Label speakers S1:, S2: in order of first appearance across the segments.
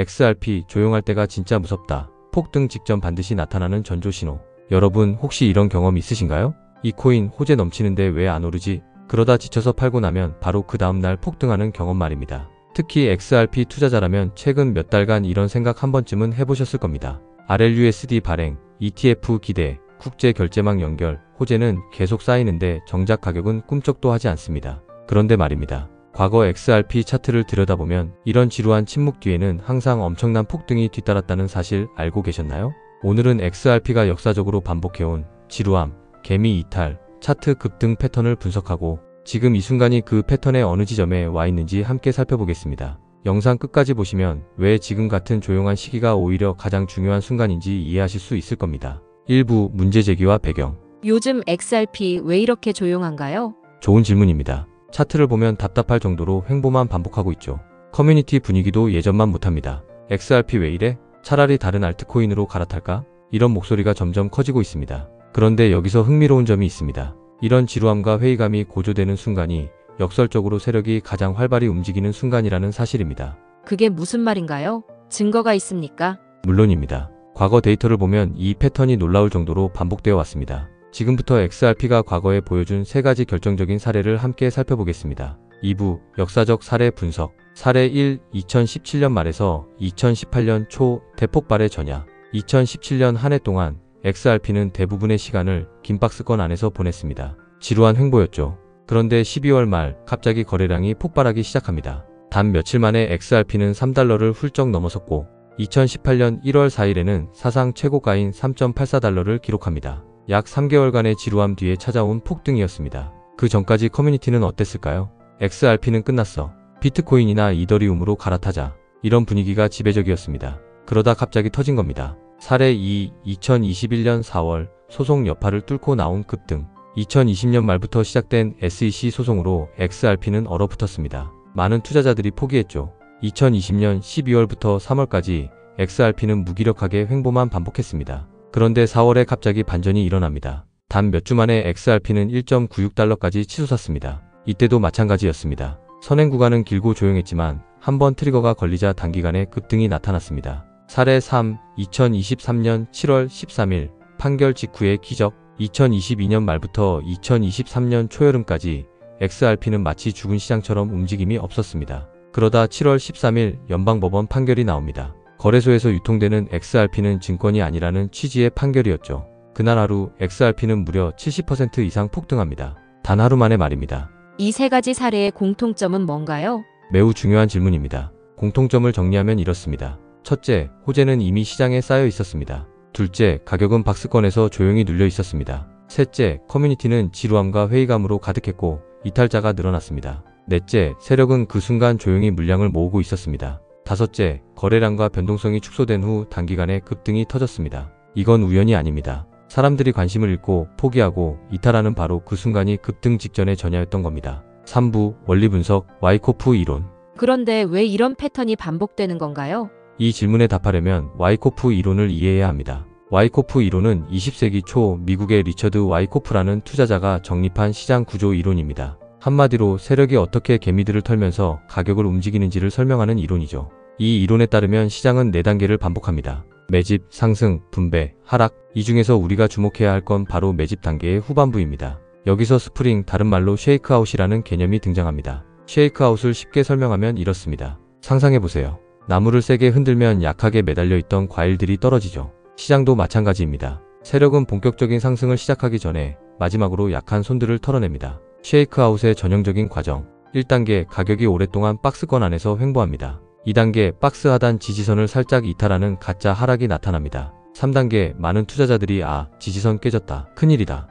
S1: XRP 조용할 때가 진짜 무섭다. 폭등 직전 반드시 나타나는 전조신호. 여러분 혹시 이런 경험 있으신가요? 이 코인 호재 넘치는데 왜 안 오르지? 그러다 지쳐서 팔고 나면 바로 그 다음날 폭등하는 경험 말입니다. 특히 XRP 투자자라면 최근 몇 달간 이런 생각 한 번쯤은 해보셨을 겁니다. RLUSD 발행, ETF 기대, 국제 결제망 연결, 호재는 계속 쌓이는데 정작 가격은 꿈쩍도 하지 않습니다. 그런데 말입니다. 과거 XRP 차트를 들여다보면 이런 지루한 침묵 뒤에는 항상 엄청난 폭등이 뒤따랐다는 사실 알고 계셨나요? 오늘은 XRP가 역사적으로 반복해온 지루함, 개미 이탈, 차트 급등 패턴을 분석하고 지금 이 순간이 그 패턴의 어느 지점에 와 있는지 함께 살펴보겠습니다. 영상 끝까지 보시면 왜 지금 같은 조용한 시기가 오히려 가장 중요한 순간인지 이해하실 수 있을 겁니다. 1부 문제 제기와 배경.
S2: 요즘 XRP 왜 이렇게 조용한가요?
S1: 좋은 질문입니다. 차트를 보면 답답할 정도로 횡보만 반복하고 있죠. 커뮤니티 분위기도 예전만 못합니다. XRP 왜 이래? 차라리 다른 알트코인으로 갈아탈까? 이런 목소리가 점점 커지고 있습니다. 그런데 여기서 흥미로운 점이 있습니다. 이런 지루함과 회의감이 고조되는 순간이 역설적으로 세력이 가장 활발히 움직이는 순간이라는 사실입니다.
S2: 그게 무슨 말인가요? 증거가 있습니까?
S1: 물론입니다. 과거 데이터를 보면 이 패턴이 놀라울 정도로 반복되어 왔습니다. 지금부터 XRP가 과거에 보여준 3가지 결정적인 사례를 함께 살펴보겠습니다. 2부 역사적 사례 분석. 사례 1. 2017년 말에서 2018년 초 대폭발의 전야. 2017년 한 해 동안 XRP는 대부분의 시간을 긴 박스권 안에서 보냈습니다. 지루한 횡보였죠. 그런데 12월 말 갑자기 거래량이 폭발하기 시작합니다. 단 며칠 만에 XRP는 3달러를 훌쩍 넘어섰고 2018년 1월 4일에는 사상 최고가인 3.84달러를 기록합니다. 약 3개월간의 지루함 뒤에 찾아온 폭등이었습니다. 그 전까지 커뮤니티는 어땠을까요? XRP는 끝났어. 비트코인이나 이더리움으로 갈아타자. 이런 분위기가 지배적이었습니다. 그러다 갑자기 터진 겁니다. 사례 2. 2021년 4월 소송 여파를 뚫고 나온 급등. 2020년 말부터 시작된 SEC 소송으로 XRP는 얼어붙었습니다. 많은 투자자들이 포기했죠. 2020년 12월부터 3월까지 XRP는 무기력하게 횡보만 반복했습니다. 그런데 4월에 갑자기 반전이 일어납니다. 단 몇 주 만에 XRP는 1.96달러까지 치솟았습니다. 이때도 마찬가지였습니다. 선행 구간은 길고 조용했지만 한번 트리거가 걸리자 단기간에 급등이 나타났습니다. 사례 3. 2023년 7월 13일 판결 직후의 기적. 2022년 말부터 2023년 초여름까지 XRP는 마치 죽은 시장처럼 움직임이 없었습니다. 그러다 7월 13일 연방법원 판결이 나옵니다. 거래소에서 유통되는 XRP는 증권이 아니라는 취지의 판결이었죠. 그날 하루 XRP는 무려 70% 이상 폭등합니다. 단 하루 만에 말입니다.
S2: 이 3가지 사례의 공통점은 뭔가요?
S1: 매우 중요한 질문입니다. 공통점을 정리하면 이렇습니다. 첫째, 호재는 이미 시장에 쌓여 있었습니다. 둘째, 가격은 박스권에서 조용히 눌려 있었습니다. 셋째, 커뮤니티는 지루함과 회의감으로 가득했고 이탈자가 늘어났습니다. 넷째, 세력은 그 순간 조용히 물량을 모으고 있었습니다. 다섯째, 거래량과 변동성이 축소된 후 단기간에 급등이 터졌습니다. 이건 우연이 아닙니다. 사람들이 관심을 잃고 포기하고 이탈하는 바로 그 순간이 급등 직전의 전야였던 겁니다. 3부 원리 분석 와이코프 이론.
S2: 그런데 왜 이런 패턴이 반복되는 건가요?
S1: 이 질문에 답하려면 와이코프 이론을 이해해야 합니다. 와이코프 이론은 20세기 초 미국의 리처드 와이코프라는 투자자가 정립한 시장 구조 이론입니다. 한마디로 세력이 어떻게 개미들을 털면서 가격을 움직이는지를 설명하는 이론이죠. 이 이론에 따르면 시장은 4단계를 반복합니다. 매집, 상승, 분배, 하락. 이 중에서 우리가 주목해야 할 건 바로 매집 단계의 후반부입니다. 여기서 스프링, 다른 말로 쉐이크아웃이라는 개념이 등장합니다. 쉐이크아웃을 쉽게 설명하면 이렇습니다. 상상해보세요. 나무를 세게 흔들면 약하게 매달려 있던 과일들이 떨어지죠. 시장도 마찬가지입니다. 세력은 본격적인 상승을 시작하기 전에 마지막으로 약한 손들을 털어냅니다. 쉐이크아웃의 전형적인 과정. 1단계, 가격이 오랫동안 박스권 안에서 횡보합니다. 2단계, 박스 하단 지지선을 살짝 이탈하는 가짜 하락이 나타납니다. 3단계, 많은 투자자들이 지지선 깨졌다, 큰일이다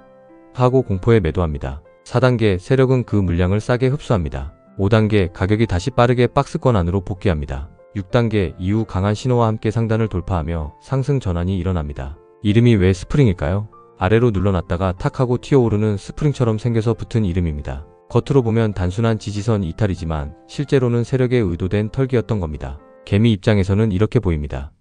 S1: 하고 공포에 매도합니다. 4단계, 세력은 그 물량을 싸게 흡수합니다. 5단계, 가격이 다시 빠르게 박스권 안으로 복귀합니다. 6단계, 이후 강한 신호와 함께 상단을 돌파하며 상승 전환이 일어납니다. 이름이 왜 스프링일까요? 아래로 눌러놨다가 탁 하고 튀어오르는 스프링처럼 생겨서 붙은 이름입니다. 겉으로 보면 단순한 지지선 이탈이지만 실제로는 세력의 의도된 털기였던 겁니다. 개미 입장에서는 이렇게 보입니다.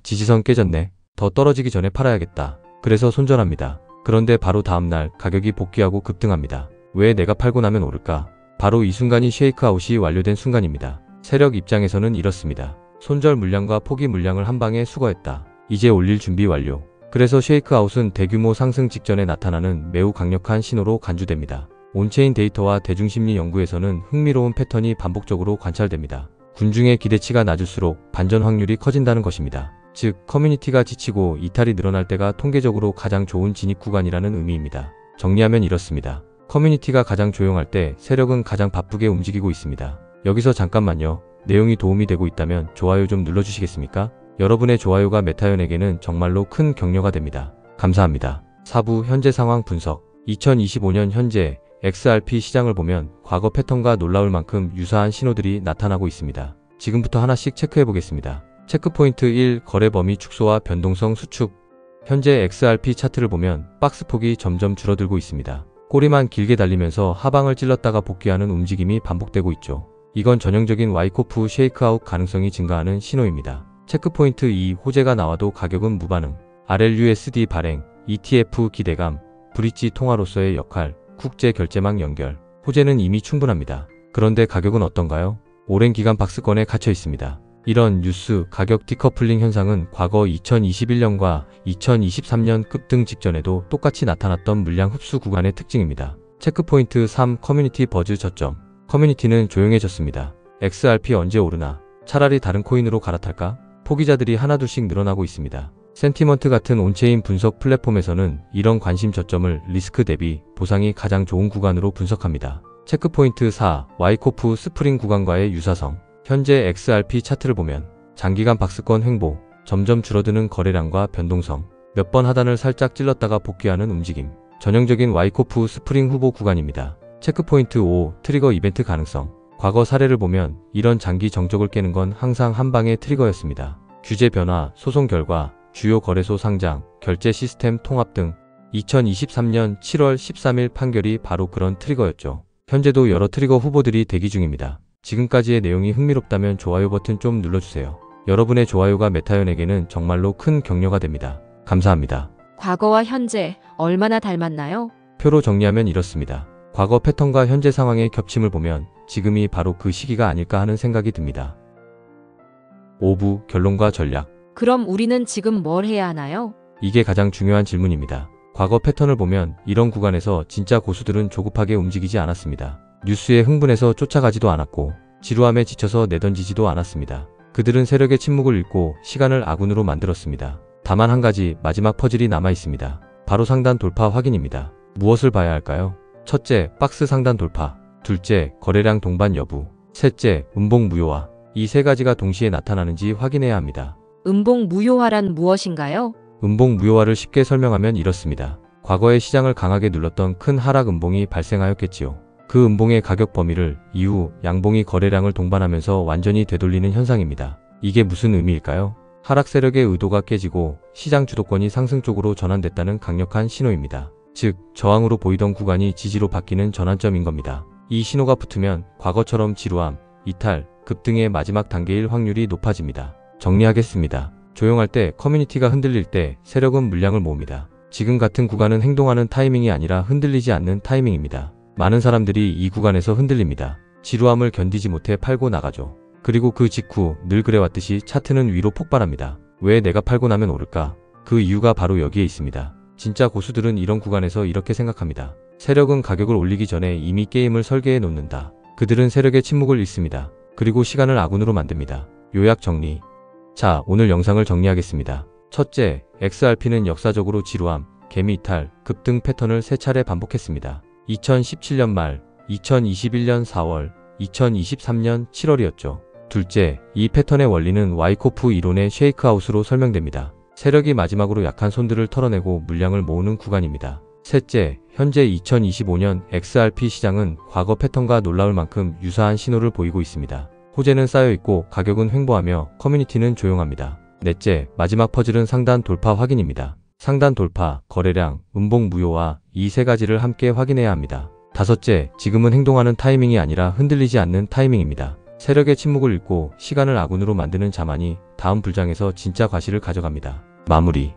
S1: 지지선 깨졌네. 더 떨어지기 전에 팔아야겠다. 그래서 손절합니다. 그런데 바로 다음날 가격이 복귀하고 급등합니다. 왜 내가 팔고 나면 오를까? 바로 이 순간이 쉐이크아웃이 완료된 순간입니다. 세력 입장에서는 이렇습니다. 손절 물량과 포기 물량을 한 방에 수거했다. 이제 올릴 준비 완료. 그래서 쉐이크아웃은 대규모 상승 직전에 나타나는 매우 강력한 신호로 간주됩니다. 온체인 데이터와 대중심리 연구에서는 흥미로운 패턴이 반복적으로 관찰됩니다. 군중의 기대치가 낮을수록 반전 확률이 커진다는 것입니다. 즉, 커뮤니티가 지치고 이탈이 늘어날 때가 통계적으로 가장 좋은 진입 구간이라는 의미입니다. 정리하면 이렇습니다. 커뮤니티가 가장 조용할 때 세력은 가장 바쁘게 움직이고 있습니다. 여기서 잠깐만요. 내용이 도움이 되고 있다면 좋아요 좀 눌러주시겠습니까? 여러분의 좋아요가 메타연에게는 정말로 큰 격려가 됩니다. 감사합니다. 4부 현재 상황 분석. 2025년 현재 XRP 시장을 보면 과거 패턴과 놀라울 만큼 유사한 신호들이 나타나고 있습니다. 지금부터 하나씩 체크해 보겠습니다. 체크포인트 1. 거래 범위 축소와 변동성 수축. 현재 XRP 차트를 보면 박스폭이 점점 줄어들고 있습니다. 꼬리만 길게 달리면서 하방을 찔렀다가 복귀하는 움직임이 반복되고 있죠. 이건 전형적인 와이코프 쉐이크아웃 가능성이 증가하는 신호입니다. 체크포인트 2. 호재가 나와도 가격은 무반응. RLUSD 발행, ETF 기대감, 브릿지 통화로서의 역할, 국제 결제망 연결. 호재는 이미 충분합니다. 그런데 가격은 어떤가요? 오랜 기간 박스권에 갇혀 있습니다. 이런 뉴스 가격 디커플링 현상은 과거 2021년과 2023년 급등 직전에도 똑같이 나타났던 물량 흡수 구간의 특징입니다. 체크포인트 3. 커뮤니티 버즈 저점. 커뮤니티는 조용해졌습니다. XRP 언제 오르나? 차라리 다른 코인으로 갈아탈까? 포기자들이 하나둘씩 늘어나고 있습니다. 센티먼트 같은 온체인 분석 플랫폼에서는 이런 관심 저점을 리스크 대비 보상이 가장 좋은 구간으로 분석합니다. 체크포인트 4. 와이코프 스프링 구간과의 유사성. 현재 XRP 차트를 보면 장기간 박스권 횡보, 점점 줄어드는 거래량과 변동성, 몇 번 하단을 살짝 찔렀다가 복귀하는 움직임. 전형적인 와이코프 스프링 후보 구간입니다. 체크포인트 5. 트리거 이벤트 가능성. 과거 사례를 보면 이런 장기 정적을 깨는 건 항상 한 방의 트리거였습니다. 규제 변화, 소송 결과, 주요 거래소 상장, 결제 시스템 통합 등 2023년 7월 13일 판결이 바로 그런 트리거였죠. 현재도 여러 트리거 후보들이 대기 중입니다. 지금까지의 내용이 흥미롭다면 좋아요 버튼 좀 눌러주세요. 여러분의 좋아요가 메타연에게는 정말로 큰 격려가 됩니다. 감사합니다.
S2: 과거와 현재 얼마나 닮았나요?
S1: 표로 정리하면 이렇습니다. 과거 패턴과 현재 상황의 겹침을 보면 지금이 바로 그 시기가 아닐까 하는 생각이 듭니다. 5부 결론과 전략.
S2: 그럼 우리는 지금 뭘 해야 하나요?
S1: 이게 가장 중요한 질문입니다. 과거 패턴을 보면 이런 구간에서 진짜 고수들은 조급하게 움직이지 않았습니다. 뉴스에 흥분해서 쫓아가지도 않았고 지루함에 지쳐서 내던지지도 않았습니다. 그들은 세력의 침묵을 읽고 시간을 아군으로 만들었습니다. 다만 한 가지 마지막 퍼즐이 남아 있습니다. 바로 상단 돌파 확인입니다. 무엇을 봐야 할까요? 첫째, 박스 상단 돌파. 둘째, 거래량 동반 여부. 셋째, 음봉 무효화. 이 세 가지가 동시에 나타나는지 확인해야 합니다.
S2: 음봉 무효화란 무엇인가요?
S1: 음봉 무효화를 쉽게 설명하면 이렇습니다. 과거의 시장을 강하게 눌렀던 큰 하락 음봉이 발생하였겠지요. 그 음봉의 가격 범위를 이후 양봉이 거래량을 동반하면서 완전히 되돌리는 현상입니다. 이게 무슨 의미일까요? 하락 세력의 의도가 깨지고 시장 주도권이 상승 쪽으로 전환됐다는 강력한 신호입니다. 즉, 저항으로 보이던 구간이 지지로 바뀌는 전환점인 겁니다. 이 신호가 붙으면 과거처럼 지루함, 이탈, 급등의 마지막 단계일 확률이 높아집니다. 정리하겠습니다. 조용할 때, 커뮤니티가 흔들릴 때 세력은 물량을 모읍니다. 지금 같은 구간은 행동하는 타이밍이 아니라 흔들리지 않는 타이밍입니다. 많은 사람들이 이 구간에서 흔들립니다. 지루함을 견디지 못해 팔고 나가죠. 그리고 그 직후 늘 그래왔듯이 차트는 위로 폭발합니다. 왜 내가 팔고 나면 오를까? 그 이유가 바로 여기에 있습니다. 진짜 고수들은 이런 구간에서 이렇게 생각합니다. 세력은 가격을 올리기 전에 이미 게임을 설계해 놓는다. 그들은 세력의 침묵을 읽습니다. 그리고 시간을 아군으로 만듭니다. 요약 정리. 자, 오늘 영상을 정리하겠습니다. 첫째, XRP는 역사적으로 지루함, 개미 이탈, 급등 패턴을 3차례 반복했습니다. 2017년 말, 2021년 4월, 2023년 7월이었죠. 둘째, 이 패턴의 원리는 와이코프 이론의 쉐이크아웃으로 설명됩니다. 세력이 마지막으로 약한 손들을 털어내고 물량을 모으는 구간입니다. 셋째, 현재 2025년 XRP 시장은 과거 패턴과 놀라울 만큼 유사한 신호를 보이고 있습니다. 호재는 쌓여있고 가격은 횡보하며 커뮤니티는 조용합니다. 넷째, 마지막 퍼즐은 상단 돌파 확인입니다. 상단 돌파, 거래량, 음봉 무효화 이 세 가지를 함께 확인해야 합니다. 다섯째, 지금은 행동하는 타이밍이 아니라 흔들리지 않는 타이밍입니다. 세력의 침묵을 읽고 시간을 아군으로 만드는 자만이 다음 불장에서 진짜 과실을 가져갑니다. 마무리.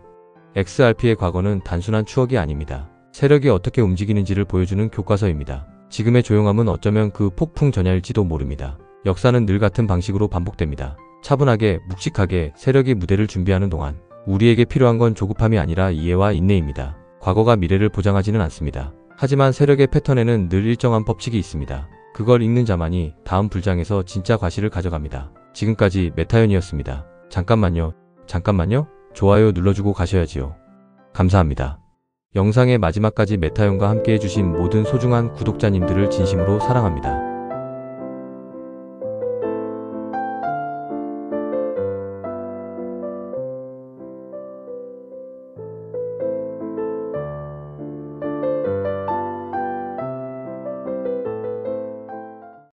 S1: XRP의 과거는 단순한 추억이 아닙니다. 세력이 어떻게 움직이는지를 보여주는 교과서입니다. 지금의 조용함은 어쩌면 그 폭풍 전야일지도 모릅니다. 역사는 늘 같은 방식으로 반복됩니다. 차분하게, 묵직하게 세력이 무대를 준비하는 동안 우리에게 필요한 건 조급함이 아니라 이해와 인내입니다. 과거가 미래를 보장하지는 않습니다. 하지만 세력의 패턴에는 늘 일정한 법칙이 있습니다. 그걸 읽는 자만이 다음 불장에서 진짜 과실을 가져갑니다. 지금까지 메타연이었습니다. 잠깐만요. 좋아요 눌러주고 가셔야지요. 감사합니다. 영상의 마지막까지 메타연과 함께 해주신 모든 소중한 구독자님들을 진심으로 사랑합니다.